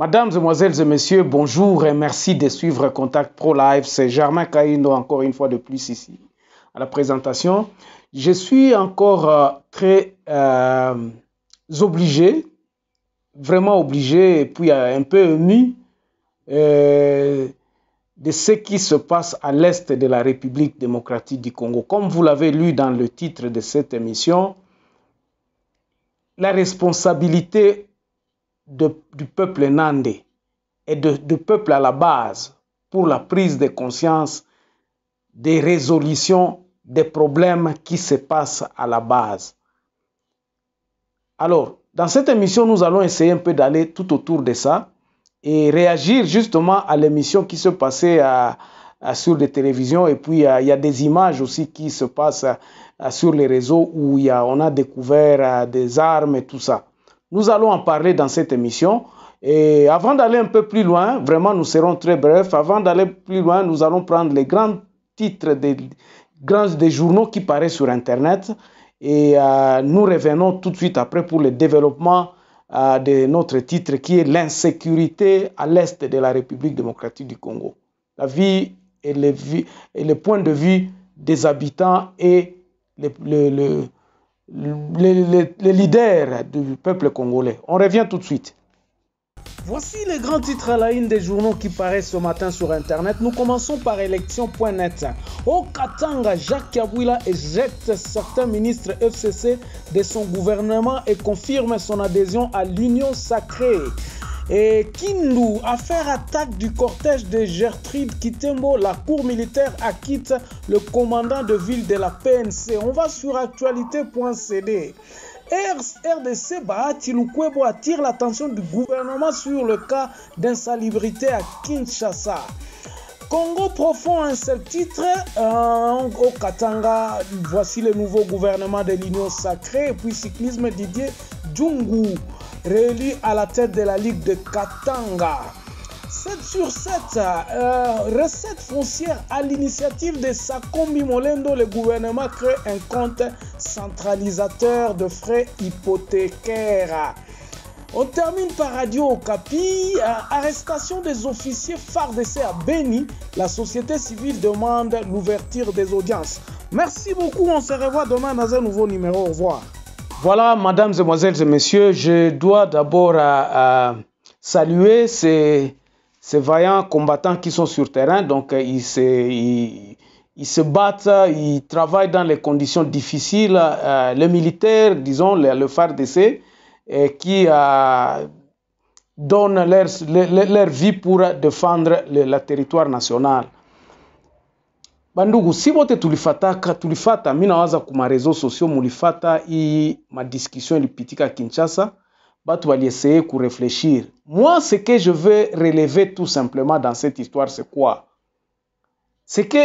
Mesdames, Mesdemoiselles et Messieurs, bonjour et merci de suivre Contact Pro Live. C'est Germain Kaindo encore une fois de plus ici à la présentation. Je suis encore très obligé, vraiment obligé et puis un peu ému de ce qui se passe à l'est de la République démocratique du Congo. Comme vous l'avez lu dans le titre de cette émission, la responsabilité du peuple nandais et du peuple à la base pour la prise de conscience des résolutions des problèmes qui se passent à la base. Alors, dans cette émission, nous allons essayer un peu d'aller tout autour de ça et réagir justement à l'émission qui se passait sur les télévisions, et puis il y a des images aussi qui se passent sur les réseaux où on a découvert des armes et tout ça. Nous allons en parler dans cette émission. Et avant d'aller un peu plus loin, vraiment nous serons très brefs, avant d'aller plus loin, nous allons prendre les grands titres des journaux qui paraissent sur Internet et nous revenons tout de suite après pour le développement de notre titre qui est l'insécurité à l'est de la République démocratique du Congo. La vie et le point de vue des habitants et les leaders du peuple congolais. On revient tout de suite. Voici les grands titres à la une des journaux qui paraissent ce matin sur Internet. Nous commençons par élection.net. Au Katanga, Jacques Kabila éjecte certains ministres FCC de son gouvernement et confirme son adhésion à l'Union sacrée. Et Kindu, affaire attaque du cortège de Gertrude Kitembo, la cour militaire acquitte le commandant de ville de la PNC. On va sur actualité.cd. RDC Bahati Lukwebo attire l'attention du gouvernement sur le cas d'insalubrité à Kinshasa. Congo profond, un seul titre. Au Katanga, voici le nouveau gouvernement de l'Union sacrée. Et puis cyclisme, Didier Djungu, réélu à la tête de la Ligue de Katanga. 7 sur 7, recette foncière à l'initiative de Sakombi Molendo, le gouvernement crée un compte centralisateur de frais hypothécaires. On termine par Radio Okapi, arrestation des officiers FARDC à Beni, la société civile demande l'ouverture des audiences. Merci beaucoup, on se revoit demain dans un nouveau numéro, au revoir. Voilà, mesdames, mesdemoiselles et messieurs, je dois d'abord saluer ces vaillants combattants qui sont sur terrain. Donc ils se battent, ils travaillent dans les conditions difficiles. Les militaires, disons, le FARDC, qui donnent leur vie pour défendre le territoire national. Bandugu, si wote tulifata, mina waza kuma réseaux sociaux mulifata ma discussion ilipitika Kinshasa. Batu essayer de réfléchir. Moi, ce que je veux relever tout simplement dans cette histoire, c'est quoi? C'est que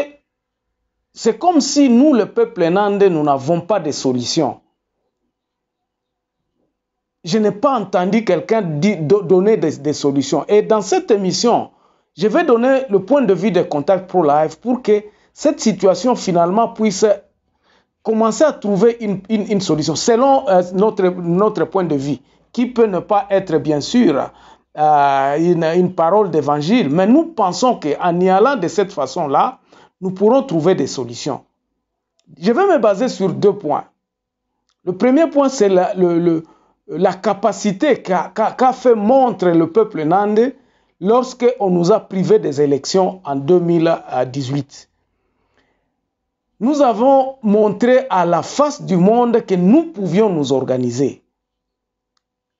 c'est comme si nous, le peuple nandais, nous n'avons pas de solution. Je n'ai pas entendu quelqu'un donner des solutions. Et dans cette émission, je vais donner le point de vue de Contact Pro Live pour que cette situation finalement puisse commencer à trouver une solution selon notre point de vue, qui peut ne pas être bien sûr une parole d'évangile, mais nous pensons qu'en y allant de cette façon-là, nous pourrons trouver des solutions. Je vais me baser sur 2 points. Le premier point, c'est la capacité qu'a fait montre le peuple nandais lorsqu'on nous a privés des élections en 2018. Nous avons montré à la face du monde que nous pouvions nous organiser.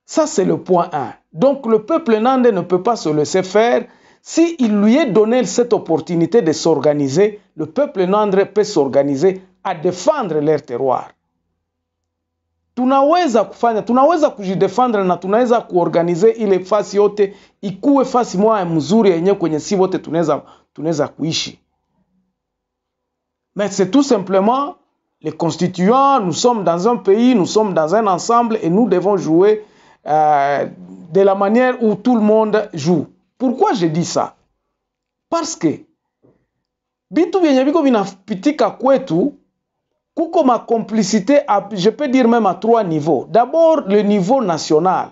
Ça, c'est le point 1. Donc, le peuple nandais ne peut pas se laisser faire. S'il lui est donné cette opportunité de s'organiser, le peuple nandais peut s'organiser à défendre leur terroir. Tunaweza kujidefendre na tunaweza kuorganize ile fasi yote ikuwe fasi moja mzuri yenye kwenye si wote tunaweza kuishi. Mais c'est tout simplement les constituants, nous sommes dans un pays, nous sommes dans un ensemble et nous devons jouer de la manière où tout le monde joue. Pourquoi je dis ça? Parce que bitu vyenye biko vinapitika kwetu kuko ma complicité, je peux dire même à 3 niveaux. D'abord le niveau national,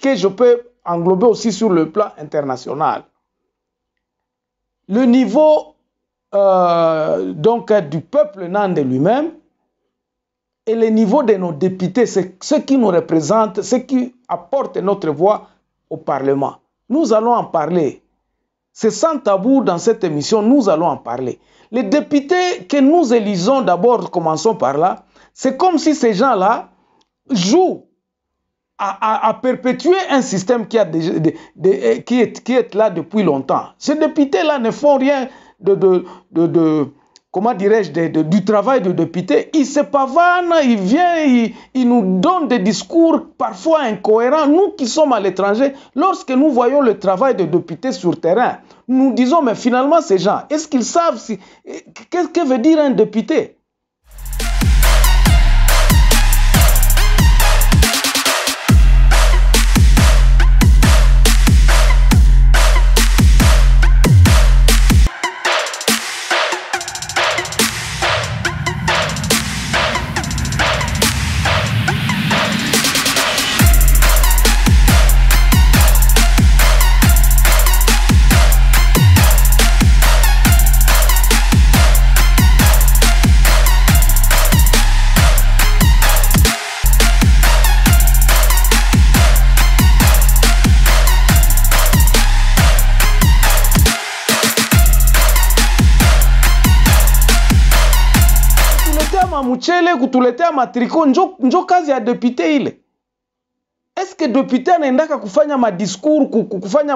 que je peux englober aussi sur le plan international. Le niveau donc du peuple nandais lui-même et le niveau de nos députés, c'est ce qui nous représente, ce qui apporte notre voix au Parlement. Nous allons en parler. C'est sans tabou dans cette émission, nous allons en parler. Les députés que nous élisons, d'abord, commençons par là, c'est comme si ces gens-là jouent à perpétuer un système qui est là depuis longtemps. Ces députés-là ne font rien comment dirais-je, du travail de député. Ils se pavanent, ils viennent, ils nous donnent des discours parfois incohérents. Nous qui sommes à l'étranger, lorsque nous voyons le travail de député sur terrain, nous disons, mais finalement, ces gens, est-ce qu'ils savent qu'est-ce que veut dire un député? Mchele kutuletea matriko njo kazi ya depute ile. Eske depute anaendaka kufanya madiscours, kufanya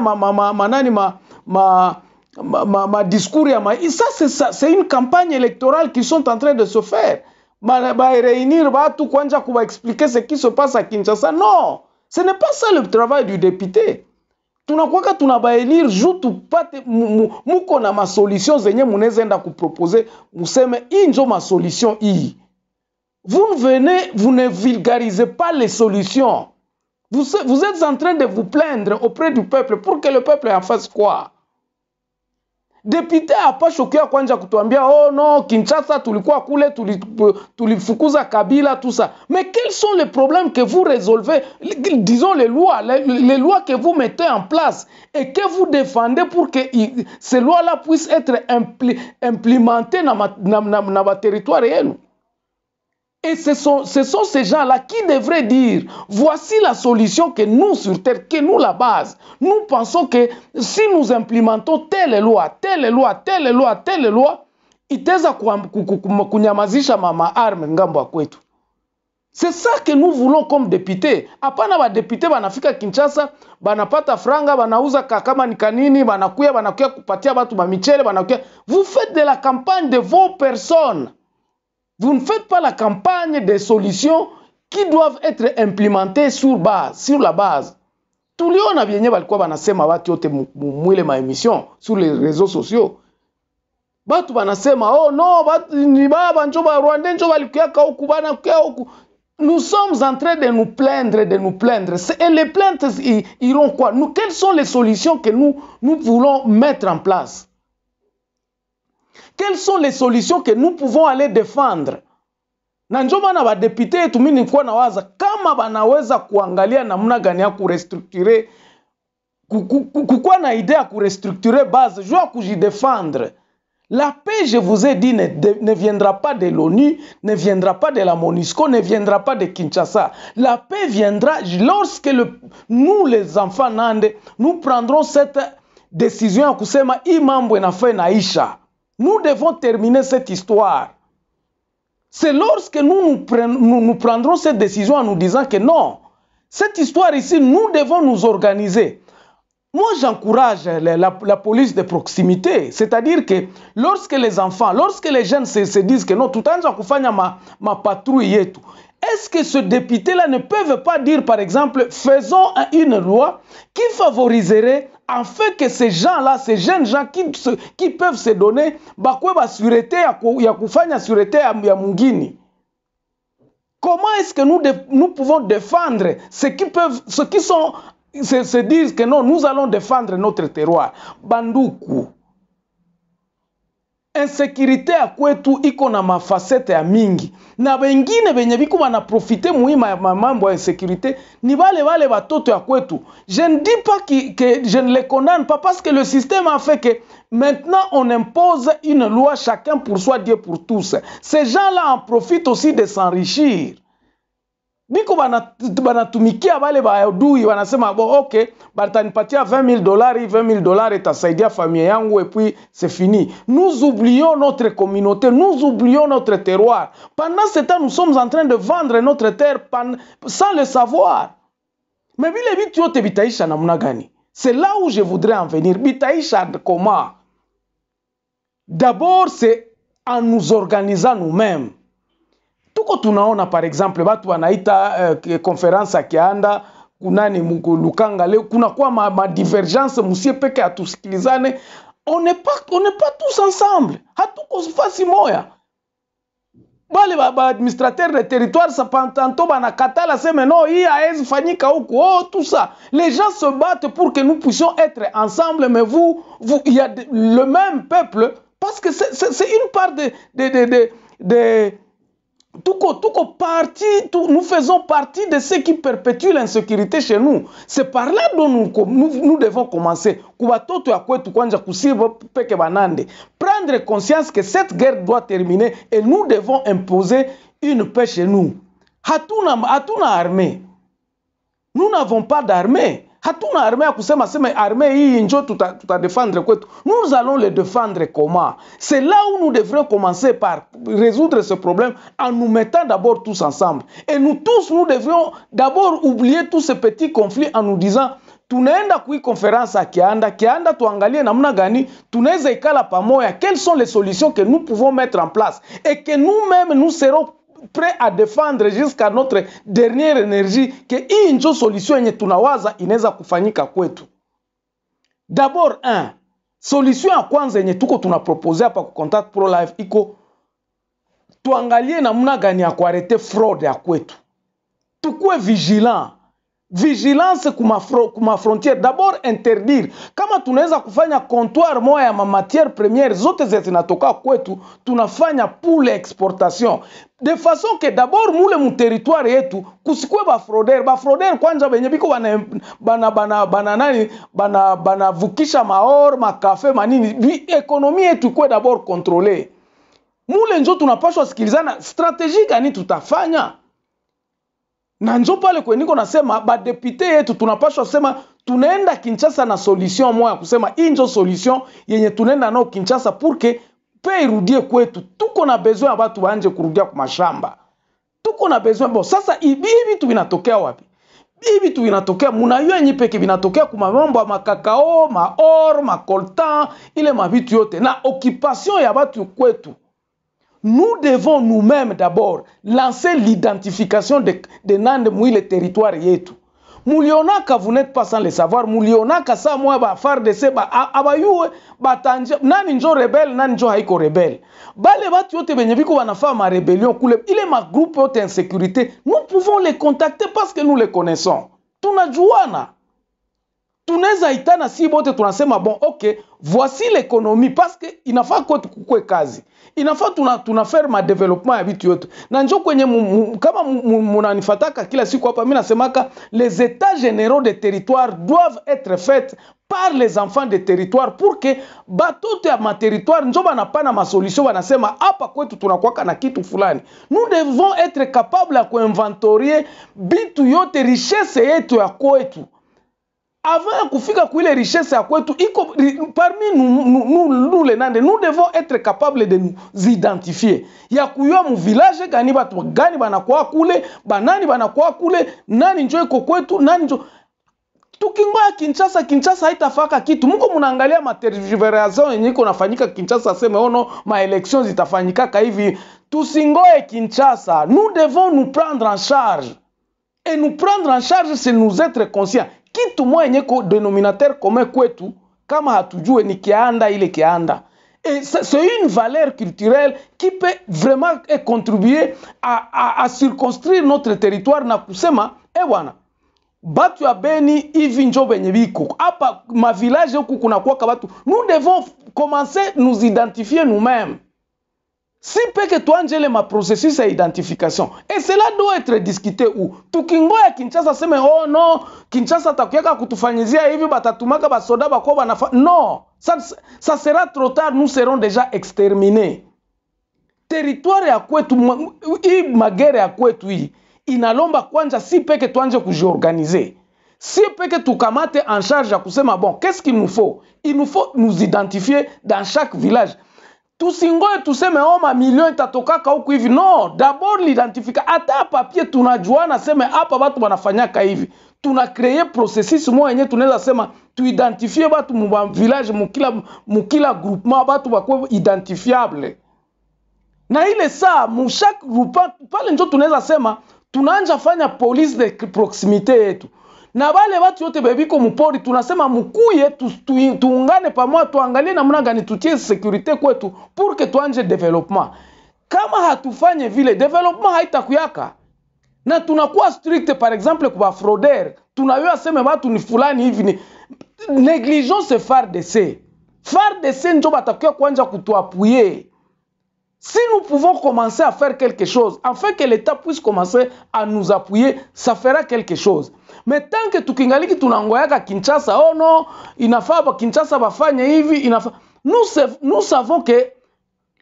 discours ya ça c'est une campagne électorale qui sont en train de se faire. Réunir batu kwanja kuba expliquer ce qui se passe à Kinshasa. Non, ce n'est pas ça le travail du député. Tunakwaka tunabaelire juu tupate muko na ma solution zenye munaweza enda kuproposer, museme injo ma solution hii. Vous ne vulgarisez pas les solutions. Vous êtes en train de vous plaindre auprès du peuple pour que le peuple en fasse quoi? Député hapa shokia kwanja kutuambia oh non Kinshasa tulikuwa kule tulifukuza Kabila tout ça. Mais quels sont les problèmes que vous résolvez, disons les lois que vous mettez en place et que vous défendez pour que ces lois-là puissent être implémentées dans ma territoire réel? Et ce sont ces gens-là qui devraient dire, voici la solution que nous sur Terre, que nous la base. Nous pensons que si nous implémentons telle loi, telle loi, telle loi, telle loi, iteza kunyamazisha mama arme ngambo kwetu. C'est ça que nous voulons comme députés. Apana ba député banafika Kinshasa, banapata franga, banauza kama ni kanini, banakuya kupatia batu ba michele, banakuya. Vous faites de la campagne de vos personnes. Vous ne faites pas la campagne des solutions qui doivent être implémentées sur la base. Tuliona vyenye balikuwa banasema watu yote mwile ma émission sur les réseaux sociaux. Batu banasema oh non, ni baba njoba Rwanda njoba balikuya huku bana kuya huku. Nous sommes en train de nous plaindre, Et les plaintes iront quoi? Quelles sont les solutions que nous voulons mettre en place? Quelles sont les solutions que nous pouvons aller défendre? Na ndio maana ba député yetu mimi nilikuwa nawaza kama banaweza kuangalia namna gani ya kurestructurer, kukuwa na idée ya kurestructurer base, je dois kujidéfendre. La paix, je vous ai dit, ne viendra pas de l'ONU, ne viendra pas de la MONUSCO, ne viendra pas de Kinshasa. La paix viendra lorsque nous, les enfants nande, nous prendrons cette décision à kusema imambo enafe naisha. Nous devons terminer cette histoire. C'est lorsque nous prendrons cette décision en nous disant que non, cette histoire ici, nous devons nous organiser. Moi, j'encourage la police de proximité. C'est-à-dire que lorsque les enfants, lorsque les jeunes se disent que non, tout le temps, je ma patrouille et tout, est-ce que ce député-là ne peut pas dire, par exemple, faisons une loi qui favoriserait en fait que ces gens-là, ces jeunes gens qui peuvent se donner, bakwe sûreté ya kufanya sûreté ya mungini. Comment est-ce que nous pouvons défendre ceux qui se disent que non, nous allons défendre notre terroir? Bandoukou. insécurité ya kwetu iko na mafasete ya mingi, na wengine benye biko bana profiter muhimu mambo ya insécurité ni wale batoto ya kwetu. Je ne dis pas que je ne les condamne pas, parce que le système a fait que maintenant on impose une loi chacun pour soi, Dieu pour tous. Ces gens-là en profitent aussi de s'enrichir. Biko banatumikia wale baadui, wanasema bon ok, batanipatia $20,000, $20,000 itasaidia familia yangu et puis c'est fini. Nous oublions notre communauté, nous oublions notre terroir. Pendant ce temps, nous sommes en train de vendre notre terre sans le savoir. Mais bile bitu yote bitaisha namna gani? C'est là où je voudrais en venir. Bitaisha comment? D'abord, c'est en nous organisant nous-mêmes. Tuko tunaona par exemple watu wanaita conférence ya Kianda, kunani Lukanga leo kuna kwa ma divergence musie peke atusikilizane. On n'est pas tous ensemble. Hatuko fasi moya. Bale ba administrateur de territoire sa pantanto banakatala sema no hii haezi fanyika huku. Oh tout ça. Les gens se battent pour que nous puissions être ensemble, mais il y a le même peuple, parce que c'est une part de nous faisons partie de ceux qui perpétuent l'insécurité chez nous. C'est par là dont nous devons commencer. Prendre conscience que cette guerre doit terminer et nous devons imposer une paix chez nous. Hatuna armée. Nous n'avons pas d'armée. Hatuna armée à kusema sema armée hii njo tuta défendre kwetu. Nous allons le défendre comment? C'est là où nous devrions commencer par résoudre ce problème en nous mettant d'abord tous ensemble. Et nous tous, nous devrions d'abord oublier tous ces petits conflits en nous disant tunaenda kui conférence à Kianda tuangalie namna gani tunaweza ikala pamoja, quelles sont les solutions que nous pouvons mettre en place et que nous-mêmes nous serons prêt à défendre jusqu'à notre dernière énergie que hii njo solution yenye tunawaza inaweza kufanyika kwetu. D'abord solution ya kwanza yenye tuko tunapropose hapa ku Contact Pro Live iko tuangalie namna gani ya kuarete fraude ya kwetu. Tukue vigilant. Vigilance kuma frontière. D'abord interdire. Kama tunaweza kufanya comptoir moya ya matière première zote zinatoka kwetu, tunafanya pour l'exportation. De façon que d'abord mule mu territoire yetu kusikwe ba frauder kwanja benye biko bana vukisha maor, makafe, manini. Ekonomi yetu kwe d'abord contrôler. Mule njo tunapashwa sikilizana stratégie gani tutafanya. Na njo pale kwenye niko nasema ba député yetu tunapashwa sema tunaenda Kinshasa na solution moja kusema hii njo solution yenye tunaenda nao Kinshasa pour que pe irudie kwetu. Tuko na besoin ya watu waanje kurudia kwa mashamba. Tuko na besoin bon sasa hivi vitu vinatokea wapi? Hivi vitu vinatokea munayua nyipeke vinatokea kuma mambo ya makakao, maor, makoltan, ile mabitu yote na occupation ya watu kwetu. Nous devons nous-mêmes d'abord lancer l'identification de nande mouile territoire yetu. Mulionaka, vous n'êtes pas sans le savoir, mulionaka sa mwa ba FARDC ba abayue batanje nani njo rebelle nani njo haiko rebelle. Bale batu yote benye biko banafa ma rébellion kule ile ma groupe yote insécurité, nous pouvons les contacter parce que nous les connaissons. Tunajuana. Tunaweza itana si bote tunasema bon ok, voici l'économie parce que inafaa kwetu kukue kazi. Inafaa tunafaire ma développement ya vitu yote. Na njo kwenye kama munanifataka kila siku hapa mimi nasemaka les états généraux des territoires doivent être faits par les enfants des territoires pour que batoto ya ma territoire njo banapana ma solution banasema hapa kwetu tunakuwaka na kitu fulani. Nous devons être capables à kuinventorier bitu yote richesse yetu ya kwetu. Avant kufika kwa ile richesse ya kwetu iko parmi nous les nande, nous devons être capables de nous identifier. Ya kuyua mu village gani batu gani banakuwa kule, banani banakuwa kule, nani njo iko kwetu, nani njo tukingoya Kinshasa haitafaka kitu. Mungu munaangalia matergiversation yenye iko nafanyika Kinshasa sema ono ma elections zitafanyika hivi. Tusingoye Kinshasa, nous devons nous prendre en charge. Et nous prendre en charge c'est nous être conscients. Kitu mwa yenye ko dénominateur commun kwetu kama hatujue ni Kianda ile Kianda. Et c'est une valeur culturelle qui peut vraiment contribuer à circonscrire notre territoire na kusema bwana batu ya Beni hivi njo benye biko hapa ma village huku kuna kwa batu. Nous devons commencer nous identifier nous-mêmes. Si peke tuanjele ma processus ya identification, et cela doit être discuté où tukingoya Kinshasa seme oh non Kinshasa takuyaka kutufanyizia hivi batatumaka basoda bako banafa. Non, ça sera trop tard, nous serons déjà exterminés. Territoire ya kwetu hii magere ya kwetu hii inalomba kwanja si peke tuanje kujiorganiser. Si peke tukamate en charge ya kusema bon, qu'est-ce qu'il nous faut? Il nous faut nous identifier dans chaque village. Tusingoe tuseme oh ma million itatokaka huku hivi. Non, d'abord l'identification. Ata papier tunajuana seme hapa watu wanafanyaka hivi. Tuna créer processus moja yenye tunaweza sema tu identifier watu mu village mukila groupement watu wako identifiable. Na ile saa mu chaque groupement pale njo tunaweza sema tunaanza fanya police de proximité yetu. Na wale watu yote bebiko mpori tunasema mukuye tuungane pamoja tuangalie namna gani tutie sécurité kwetu pour que tuanje développement. Kama hatufanye vile development haitakuyaka. Na tunakuwa strict par exemple kwa fraudeur. Tunayua sema watu ni fulani hivi ni négligence FARDC. FARDC njo batakuya kuanja kutuapuyer. Si nous pouvons commencer à faire quelque chose, afin que l'État puisse commencer à nous appuyer, ça fera quelque chose. Mais tant que tukingaliki tunangoyaka Kinshasa, oh non, inafaa Kinshasa bafanye hivi, inafaa. Nous savons que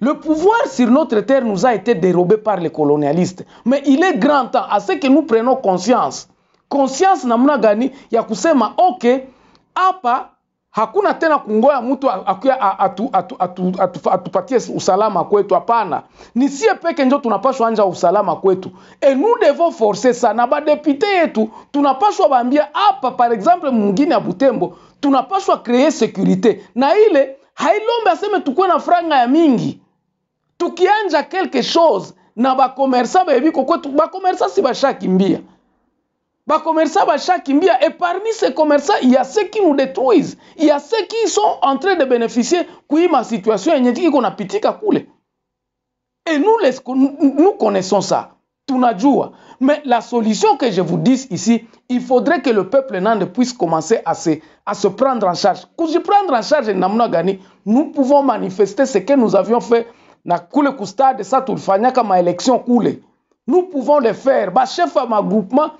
le pouvoir sur notre terre nous a été dérobé par les colonialistes. Mais il est grand temps à ce que nous prenions conscience. Conscience namna gani ya kusema okay, hapa hakuna tena kungoya mtu atupatie usalama kwetu, hapana. Ni sie peke njo tunapaswa anja usalama kwetu. Et nous devons forcer ça. Na ba député yetu tunapaswa bambia hapa par exemple mwingine ya Butembo tunapaswa créer sécurité. Na ile hailombe aseme tukue na franga ya mingi. Tukianja quelque chose na ba commerçant bebiko kwetu, ba commerçant si bashakimbia. Ba commerçants bashakimbia, et parmi ces commerçants il y a ceux qui nous détruisent, il y a ceux qui sont en train de bénéficier kuima situation yenye iko napitika kule. Et nous connaissons ça, tunajua. Mais la solution que je vous dis ici, il faudrait que le peuple nande puisse commencer à se prendre en charge. Pour se prendre en charge namna gani, nous pouvons manifester ce que nous avions fait na kule kustade sa tulifanyaka ma élection kule. Nous pouvons le faire. Ba chef ya ma groupement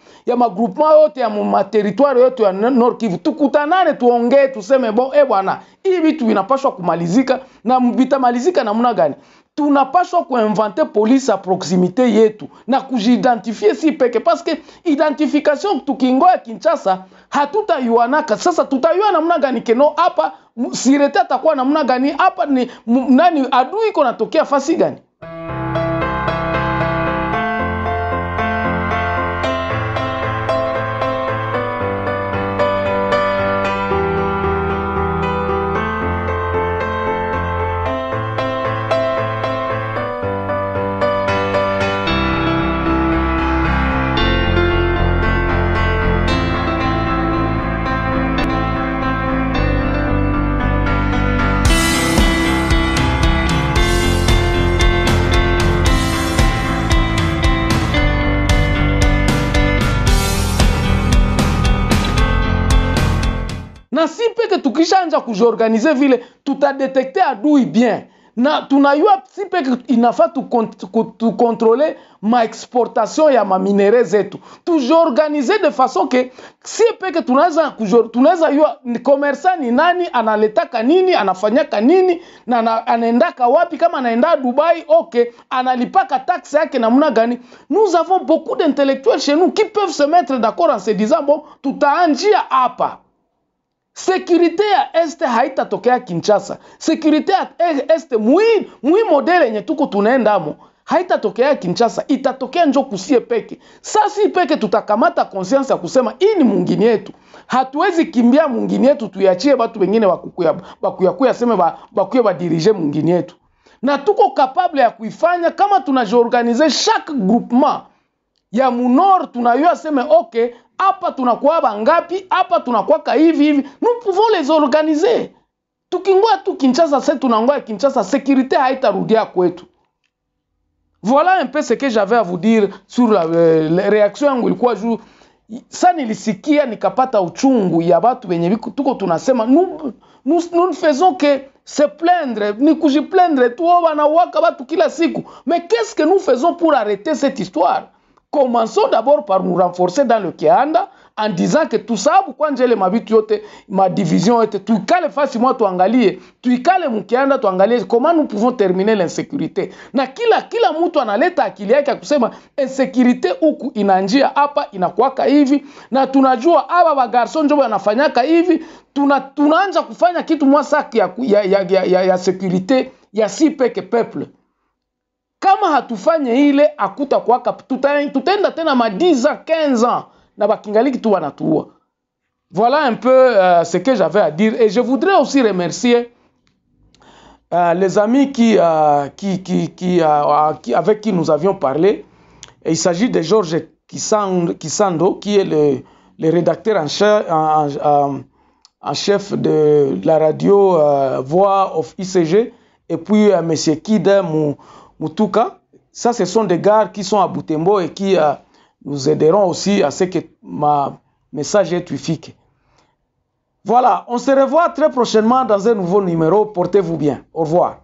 yote ya ma territoire yote ya Nord Kivu. Tukutanane tuongee tuseme bon bwana, hii vitu vinapaswa kumalizika na vitamalizika namna gani? Tunapaswa kuinventer police à proximité yetu na kujiidentifier si peke, parce que identification tukingoya Kinshasa hatutayuanaka. Sasa tutayua namna gani keno hapa sirete atakuwa namna gani hapa ni nani adui iko natokea fasi gani? Na si peke tukishanja kujiorganize vile tutadetecter adui bien. Na tunayua si peke inafaa tu contrôler ma exportation ya ma minéraux zetu. Tujiorganize de façon que si peke tunaweza yua commerçant ni nani, analetaka nini, anafanyaka nini, na anaendaka wapi, kama anaenda Dubai, okay, analipaka taxe yake namna gani. Nous avons beaucoup d'intellectuels chez nous qui peuvent se mettre d'accord en se disant bon, tutaanjia hapa. Sécurité ya este haitatokea Kinshasa. Sécurité ya este mui modele yenye tuko tunaendamo haitatokea Kinshasa, itatokea njo kusie peke. Sasa peke tutakamata conscience ya kusema hii ni mwingine yetu. Hatuwezi kimbia mwingine yetu tuiachie watu wengine bakuya sema bakuya badirige mwingine yetu. Na tuko capable ya kuifanya kama tunajiorganize chaque groupement ya munor tunayua sema okay, hapa tunakuwa bangapi, hapa tunakuwa hivi. Nous pouvons les organiser. Tukingoa tu Kinshasa, sasa tunangoa Kinshasa, sécurité haitarudia kwetu. Voilà un peu ce que j'avais à vous dire sur la réaction yangu ilikuwa juu Sa nilisikia nikapata uchungu ya watu wenye tuko tunasema nous ne faisons que se plaindre, ni kujiplaindre tu wanawaka watu kila siku. Mais qu'est-ce que nous faisons pour arrêter cette histoire? Commençons d'abord par nous renforcer dans le Kianda en disant que tout ça, pourquoi njele mabitu yote, ma division yote, tuikale fasi mwa tuangalie, tuikale mkianda tuangalie comment nous pouvons terminer l'insécurité. Na kila mtu analeta akili yake kusema insécurité huku inanjia hapa inakuwaka hivi, na tunajua hapa ba garçon ndio wanafanyaka hivi, tunaanza kufanya kitu mwasaki ya sécurité ya si peke peuple. Kama hatufanye ile akuta kwaka tutaenda tena ma 10 ans 15 ans na bakingaliki tu wanatua. Voilà un peu ce que j'avais à dire, et je voudrais aussi remercier les amis avec qui nous avions parlé. Et il s'agit de Georges Kisando qui est le rédacteur en chef de la radio Voix of ICG, et puis monsieur Kid Mutuka. Ça, ce sont des gars qui sont à Butembo et qui nous aideront aussi à ce que ma message est efficace. Voilà, on se revoit très prochainement dans un nouveau numéro. Portez-vous bien. Au revoir.